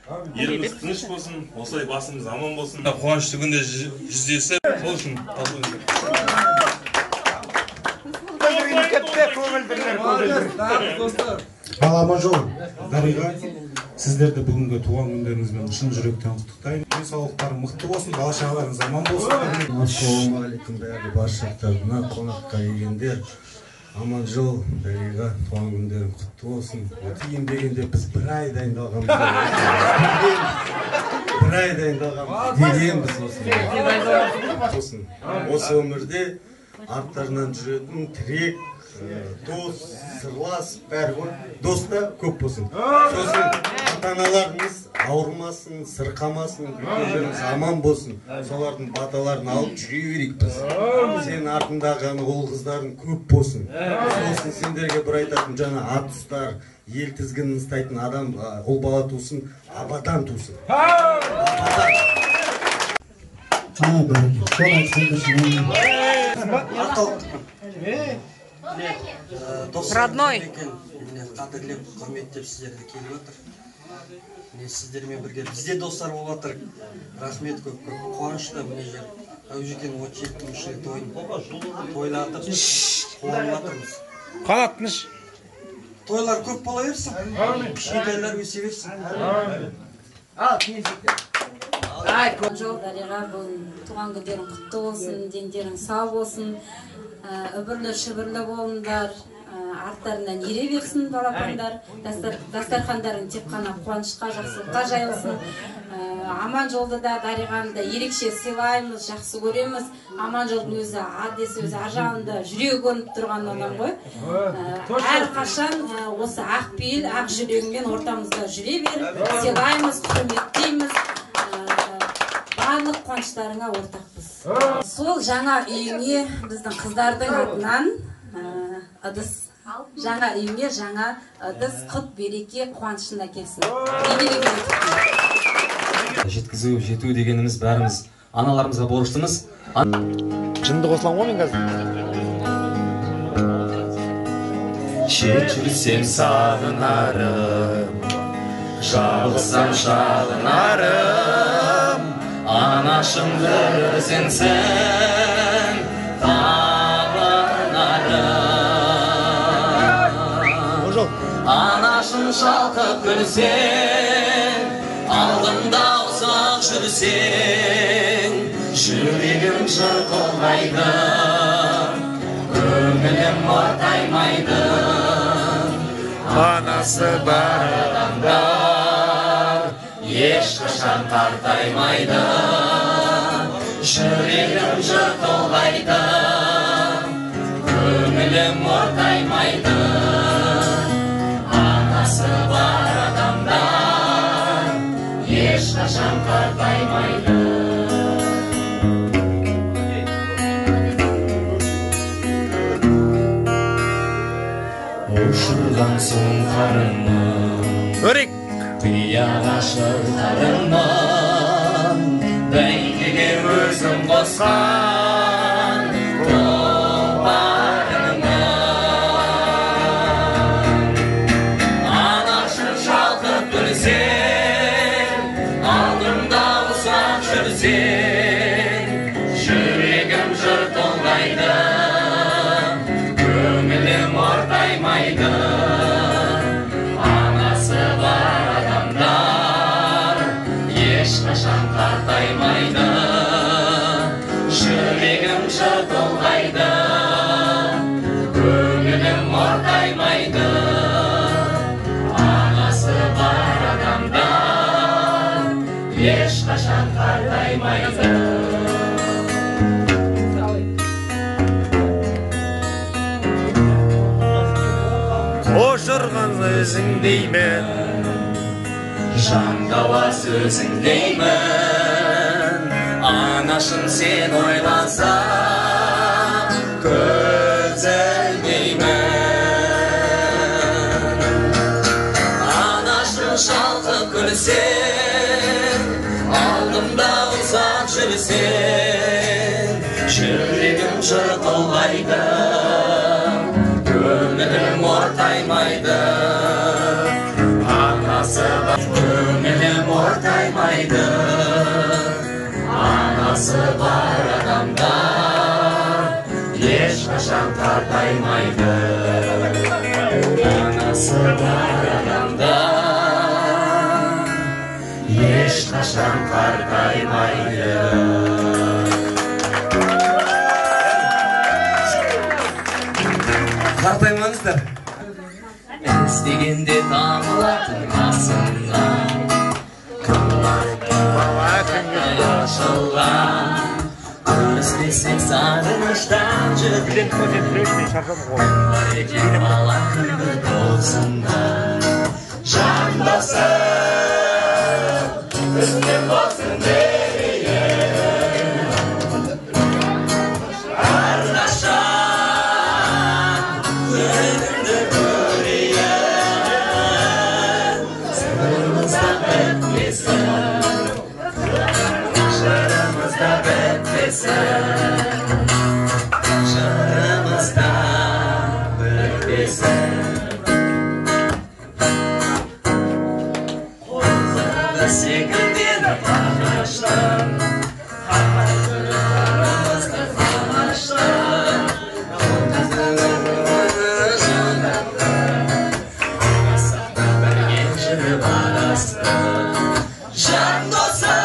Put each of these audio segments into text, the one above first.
Еліміз тыныш болсын, осылай басымыз аман болсын. Қуанышты күнде жүздесіп, сол үшін Ал Аманжол, Дариға, сіздерді бүгінгі туған күндеріңізбен шын жүректен құттықтаймын. Денсаулықтарың мықты болсын, бала-шағаларыңыз аман болсын. Ассалаумағалейкум бәрі баршақтарына қонаққа келгендер. Аманжол, Дариға, туған күндерің құтты болсын. Тиын дегенде біз бір ай дайындалғанбыз. Дегенбіз осыны. Осы өмірде арттарынан жүретін тірек, дос, сырлас, бәрі ғой. Доста көп болсын. Сосын ата-аналарымыз ауырмасын, сырқамасын, үйлеріміз аман болсын. Солардың баталарын алып жүре берейік біз. Сен артындағы ол қыздарың көп болсын. Сосын сендерге бір айтатын жаңа ат ұстар, ел тізгінін ұстайтын адам, ол бала тусын, абадан тусын. Родной. Қадірлеп, құрметтеп сіздерді келіп отыр. Сіздермен бірге бізде достар болып отыр. Рахмет көп, қуанышты міне жер. Әужекен 37-ші тойын тойлатып, қуанып жатырмыз. Қанатыныш. Тойлар көп бола берсін. Кішкентайлар өсе берсін. Аманжол, Дариға, туған күндерің құтты болсын, дендерің сау болсын, үбірлі-шүбірлі болыңдар, арттарынан ере берсін балапандар, дастархандарың тек қана қуанышқа, жақсылыққа жайылсын. Аманжолды да, Дариғаны да ерекше сыйлаймыз, жақсы көреміз. Аманжолдың өзі аддесі өзі аржағында жүрегі көрініп тұрған адам ғой. Әрқашан осы ақ пейіл, ақ жүрегімен ортамызда жүре беріп, сыйлаймыз, құрметтейміз. Барлық қуаныштарыңа ортақпыз. Сол жаңа үйіңе біздің қыздардың атынан ыдыс. Жаңа үйіңе жаңа ыдыс, құт береке, қуанышына келсін. Жеткізу, жету дегеніміз бәріміз аналарымызға борыштымыз. Жынды қосылам ғой мен қазір. Шетірсем сағынарым, жалғызсам шағынарым, анашымды өзіңсің табынарым. Анашым шалқып күлсең, алдымда ұзақ жүрсең, жүрегім жырқылмайды, көңілім ортаймайды. Анасы бар адамдар ешқашан қартаймайды, жүрегім жыртылмайды, көңілім ортаймайды. Анасы бар адамдар ешқашан қартаймайды. Ұшырған соң қарымын, қияға шырқарымын, бәйгеге өзім қосқан тұлпарымын. Анашым шалқып күлсең, алдымда ұзақ жүрсең, жүрегім жыртылмайды, көңілім ортаймайды. Анасы бар адамдар ешқашан қартаймайды, жүрегім жыртылмайды, көңілім ортаймайды. Анасы бар адамдар ешқашан қартаймайды. Қошырған өзің деймін, жандауа сөзің деймін. Анашым сен ойласа көзілмеймін. Анашым шалқып күлсең, алдымда ұзақ жүрсең, жүрегім жыртылмайды, көңілім ортаймайды. Анасы бар, көңілім қартаймайды, анасы бар адамда ешқашан қартаймайды. Анасы бар адамда ешқашан қартаймайды. Қартаймаңыздар. Іздегенде табылатын асылған, ашылған, көріспесек сағыныштан жүрген бар екен бала күнгі досында. Жандосым, үстем болсын мерейім, әрқашан күнімді көрейін, сырымызда бітпесін, жырымызда бітпесін, жырымызда бітпесін. Секілдені бағаштым, ағырымызды бағаштым, сақта бірге жүріп адастым. Жан досым,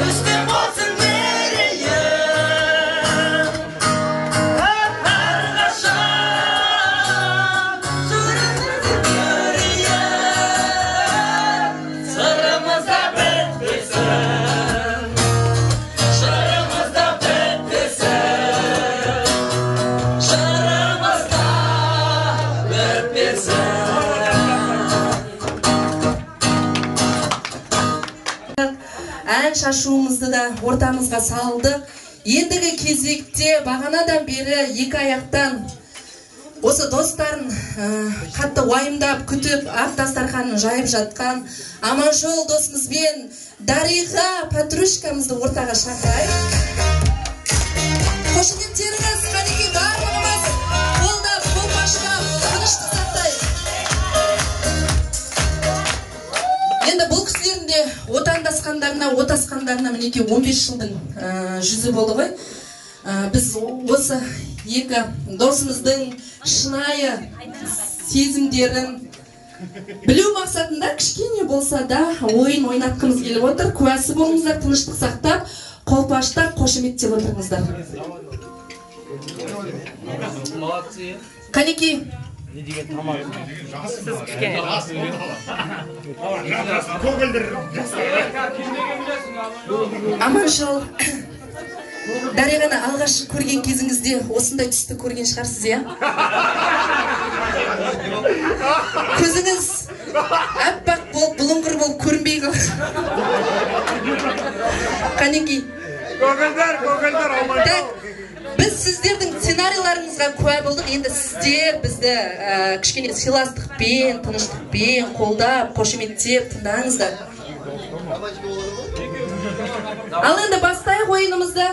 үстем болсын мерейім, әрқашан жүрімді көрейін, сырымызда бітпесін, жырымызда бітпесін, жырымызда бітпесін. Ән шашуымызды да ортамызға салдық. Ендігі кезекте бағанадан бері екі аяқтан осы достарын қатты уайымдап күтіп ақ дастарханын жайып жатқан Аманжол досымызбен Дариға Патрушкамызды ортаға шақырайық. Қошеметтеріңіз қанекей барлығымыз қолдап, қолпаштап, тыныштық сақтайық. Енді бұл кісілердің де отасқандарына мінекей 15 жылдың жүзі болды ғой. Біз осы екі досымыздың шынайы сезімдерін білу мақсатында кішкене болса да ойын ойнатқымыз келіп отыр. Куәсі болыңыздар, тыныштық сақтап, қолпаштап, қошеметтеп отырыңыздар. Қанекей Аманжол, Дариғаны алғаш көрген кезіңізде осындай түсті көрген шығарсыз, иә? Көзіңіз әппақ болып, бұлыңғыр болып көрінбей қалды. Қанекей. Көгілдер, Аманжол. Біз сіздердің сценарийларыңызға куә болдық. Енді сіздер бізді кішкене сыйластықпен, тыныштықпен, қолдап, қошеметтеп тыңдаңыздар. Ал енді бастайық ойынымызды.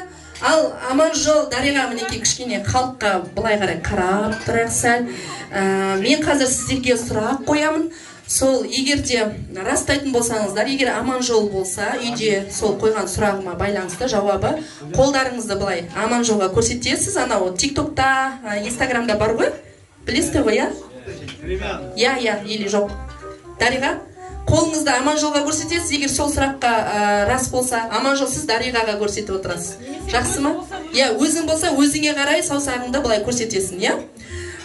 Ал Аманжол, Дариға мінекей кішкене халыққа былай қарай қарап тұрайық сәл. Мен қазір сіздерге сұрақ қоямын. Сол егерде растайтын болсаңыздар, егер Аманжол болса, үйде сол қойған сұрағыма байланысты жауабы қолдарыңызды былай Аманжолға көрсетесіз. Анау TikTokта, Instagramда бар ғой? Білесіздер ғой, иә? Иә, или жоқ. Дариға, қолыңызды Аманжолға көрсетесіз. Егер сол сұраққа рас болса, Аманжол сіз Дариғаға көрсетіп отырасыз. Жақсы ма? Иә, өзің болса, өзіңе қарай саусағыңды былай көрсетесің, иә?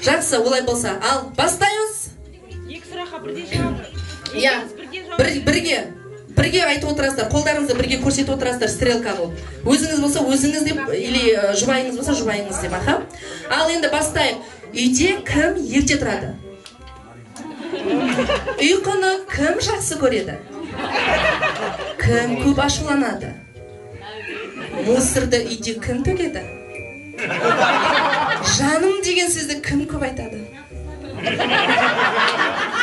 Жақсы, олай болса. Ал, бастаймыз. Иә, бірге айтып отырасыздар, қолдарыңызды бірге көрсетіп отырасыздар, стрелка болып. Өзіңіз болса, өзіңіз деп, или жұбайыңыз болса, жұбайыңыз деп, аха. Ал енді бастайық. Үйде кім ерте тұрады? Ұйқыны кім жақсы көреді? Кім көп ашуланады? Мусорды үйде кім төгеді? Жаным деген сөзді кім көп айтады?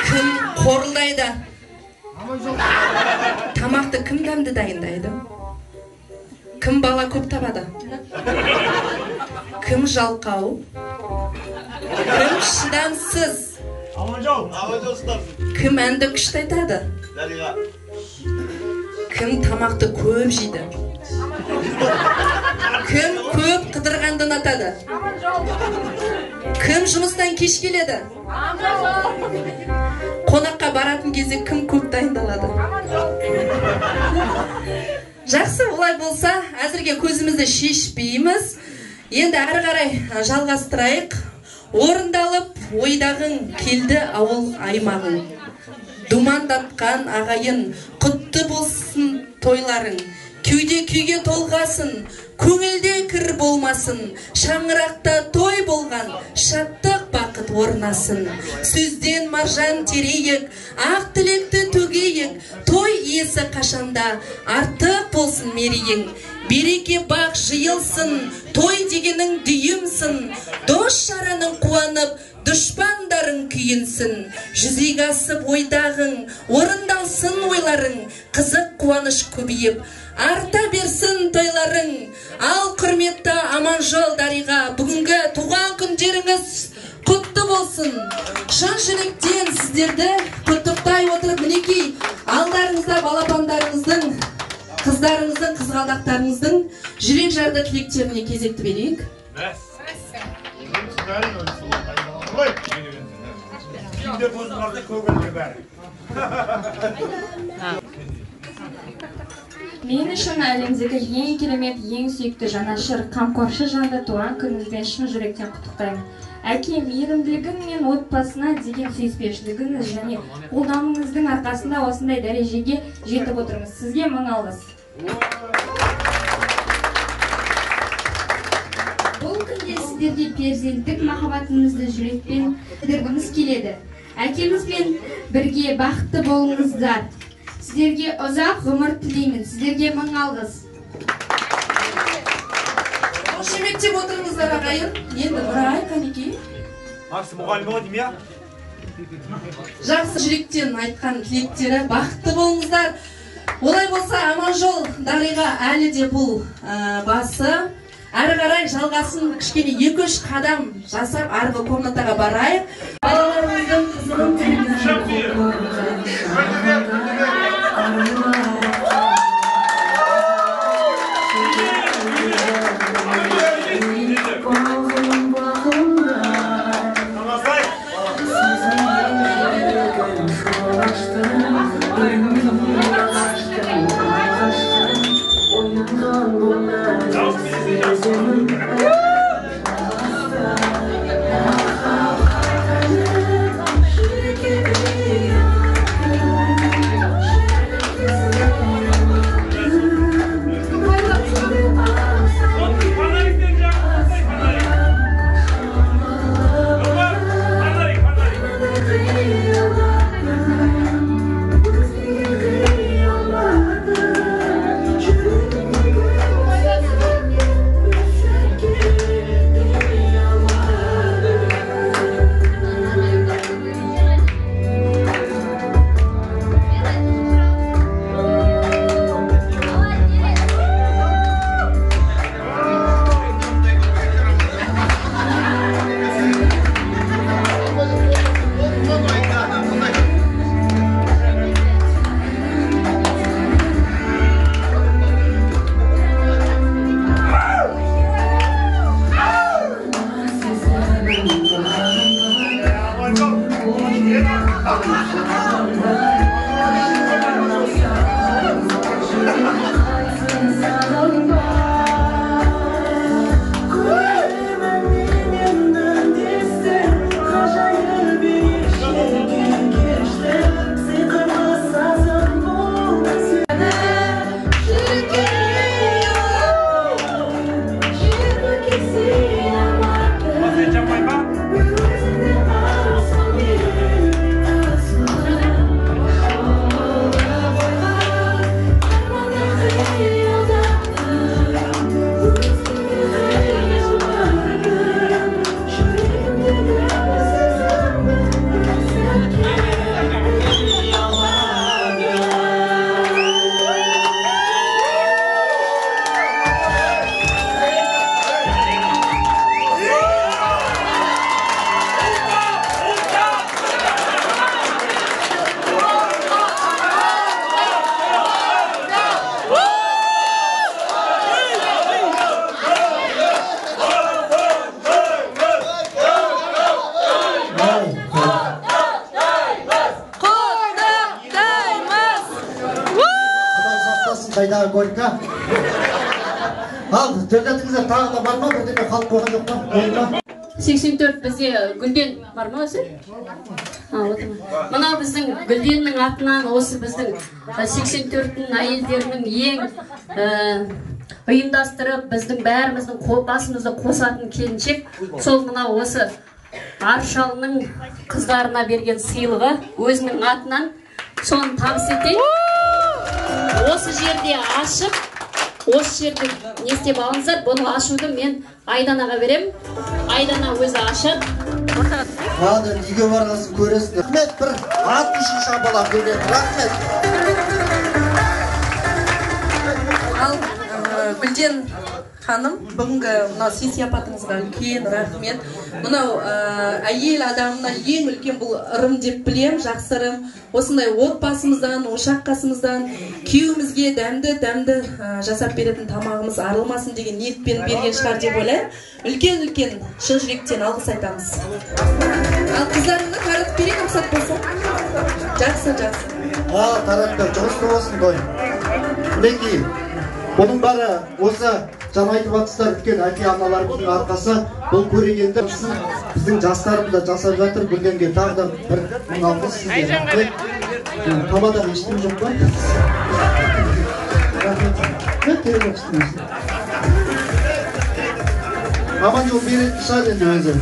Кім қорылдайды? Тамақты кім дәмді дайындайды? Кім бала көп табады? Кім жалқау? Кім шыдамсыз? Кім әнді күшті айтады? Кім тамақты көп жейді? Кім көп қыдырғанды ұнатады? Кім жұмыстан кеш келеді? Қонаққа баратын кезде кім көп дайындалады? Жақсы, олай болса, әзірге көзімізді шешпейміз. Енді әрі қарай жалғастырайық. Орындалып, ойдағың келді ауыл аймағың. Думандатқан ағайын, құтты болсын тойларың. Кеуде күйге толғасын, көңілде кір болмасын. Шаңырақта той болған, шаттық бақыт орнасын. Сөзден маржан терейік, ақ тілекті төгейік. Той иесі қашанда, артық болсын мерейің. Береке бақ жиылсын, той дегенің дүйімсін. Дос жараның қуанып, дұшпандарың күйінсін. Жүзеге асып ойдағың, орындалсын ойларың. Қызық қуаныш көбейіп, арта берсін тойларың. Ал құрметті Аманжол Дариға, бүгінгі туған күндеріңіз құтты болсын. Шын жүректен сіздерді құттықтай отырып, мінекей алдарыңызда балапандарыңыздың, қыздарыңыздың, қызғалдақтарыңыздың жүрек жарды тілектеріне кезекті берейік. Мен үшін әлемдегі ең керемет, ең сүйікті, жанашыр, қамқоршы жанды туған күніңізбен шын жүректен құттықтаймын. Әке, мейірімділігің мен отбасына деген сүйіспеншілігіңіз және қолдауыңыздың арқасында осындай дәрежеге жетіп отырмыз. Сізге мың алғыс. Бұл күнде сіздерге перзенттік махаббатыңызды жүрекпен білдіргіміз келеді. Әкемізбен бірге бақытты болыңыздар. Сіздерге ұзақ ғұмыр тілеймін. Сіздерге мың алғыс. Қошеметтеп отырыңыздар ағайын. Енді Нұрай, Қанекей. Марсы мұғалімі ғой дейм, я? Жақсы жүректен айтқан тілектері бақытты болыңыздар. Олай болса, Аманжол Дариға әлі де бұл басы. Әрі қарай жалғасын кішкене 2-3 қадам жасап арғы комнатаға барайық. Балаларымыздың қызығын қайдағы горько. Ал, төрлетіңіздер тағы да бар ма? Бірдеме қалып қойған жоқ па? Қойын ба? 84 бізде Гүлден бар ма өзі? Мына біздің Гүлденнің атынан осы біздің 84-дің әйелдерінің ең ұйымдастырып біздің бәріміздің басымызды қосатын келіншек. Сол мына осы Аршалының қыздарына берген сыйлығы өзінің атынан соны табыс етейін. Осы жерде ашып, осы жерде не істеп алыңыздар, бұны ашуды мен Айданаға берем. Айдана өзі ашады. Ладно, үйге барғасын көресің. Рахмет, бір 60 шабалақ берген. Рахмет. Ал Гүлден ханым, бүгінгі мынау сый-сияпатыңызға үлкен рахмет. Мынау әйел адамына ең үлкен бұл ырым деп білем, жақсы ырым. Осындай отбасымыздан, ошақ қасымыздан күйеуімізге дәмді жасап беретін тамағымыз арылмасын деген ниетпен берген шығар деп ойлаймын. Үлкен шын жүректен алғыс айтамыз. Ал қыздарыңды таратып берейін, рұқсат болса. Жақсы. Таратты, жұмысты болсын той. Мінекей, бұның бары осы жаңа айтып жатсыздар, үлкен әке-аналарымыздың арқасы. Бұл көрегенді біздің жастарымыз да жасап жатыр. Гүлденге тағы да бір мың алғыс сізге рахмет. Табадағы ештеңе жоқ па? Рахмет. Керек ештеңесі. Аман жол беретін шығар енді өзі.